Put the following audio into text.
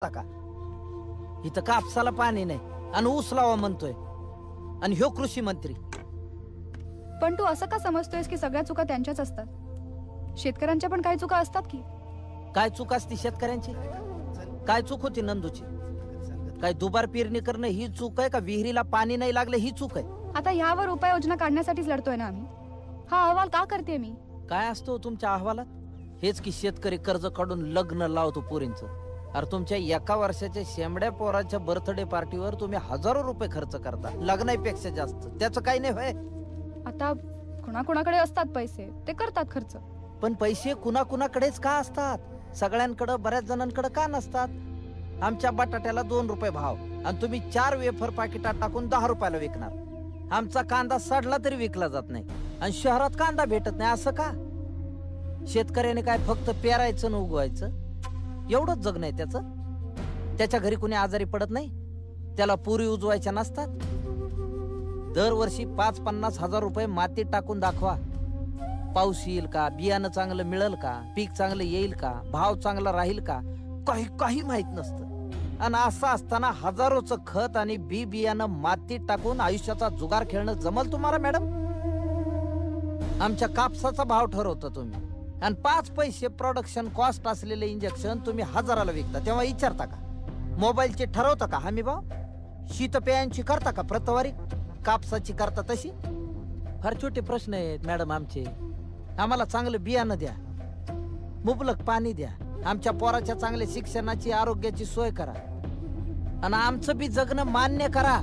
का? इथं कापसाला पाणी नाही आणि ऊस लावा म्हणतोय आणि ह्यो कृषी मंत्री. पण तू असं का समजतोयस की सगळ्या चुका त्यांच्याच असतात? शेतकऱ्यांच्या पण काही चुका असतात की. काय चूक असती शेतकऱ्यांची? काय चूक होती नंदूची? काय दुबार पेरणी करणं ही चूक आहे का? विहिरीला पाणी नाही लागलं ही चूक आहे? आता ह्यावर उपाययोजना काढण्यासाठीच लढतोय ना आम्ही. हा अहवाल का करते मी? काय असतो तुमच्या अहवालात? हेच की शेतकरी कर्ज काढून लग्न लावतो पोरींचं. अरे तुमच्या एका वर्षाच्या शेंबड्या पोराच्या बर्थडे पार्टीवर तुम्ही हजारो रुपये खर्च करता, लग्नापेक्षा जास्त. त्याचं काही नाही होय. आता कुणाकुणाकडे असतात पैसे, ते करतात खर्च. पण पैसे कुणाकुणाकडेच का असतात? सगळ्यांकडे, बऱ्याच जणांकडे का नसतात? आमच्या बटाट्याला 2 रुपये भाव आणि तुम्ही 4 वेफर पाकिटात टाकून 10 रुपयाला विकणार. आमचा कांदा सडला तरी विकला जात नाही आणि शहरात कांदा भेटत नाही. असं का? शेतकऱ्याने काय फक्त पेरायचं न उगवायचं एवढंच जग नाही त्याचं? त्याच्या घरी कुणी आजारी पडत नाही? त्याला पुरी उजवायच्या नसतात? दरवर्षी 5-50 हजार रुपये मातीत टाकून दाखवा. पाऊस येईल का? बियाणं चांगलं मिळेल का? पीक चांगलं येईल का? भाव चांगला राहील का? काही माहित नसतं. आणि असं असताना हजारोचं खत आणि बी बियाणं मातीत टाकून आयुष्याचा जुगार खेळणं जमल तुम्हाला मॅडम? आमच्या कापसाचा भाव ठरवता तुम्ही आणि 5 पैसे प्रोडक्शन कॉस्ट असलेले इंजेक्शन तुम्ही 1000ला विकता. तेव्हा विचारता का? मोबाईलचे ठरवता का हमी भाव? शीतपेयांची करता का प्रतवारी? कापसाची करता तशी? फार छोटे प्रश्न आहेत मॅडम आमचे. आम्हाला चांगलं बियाणं द्या, मुबलक पाणी द्या, आमच्या पोराच्या चांगल्या शिक्षणाची, आरोग्याची सोय करा आणि आमचं बी जगणं मान्य करा.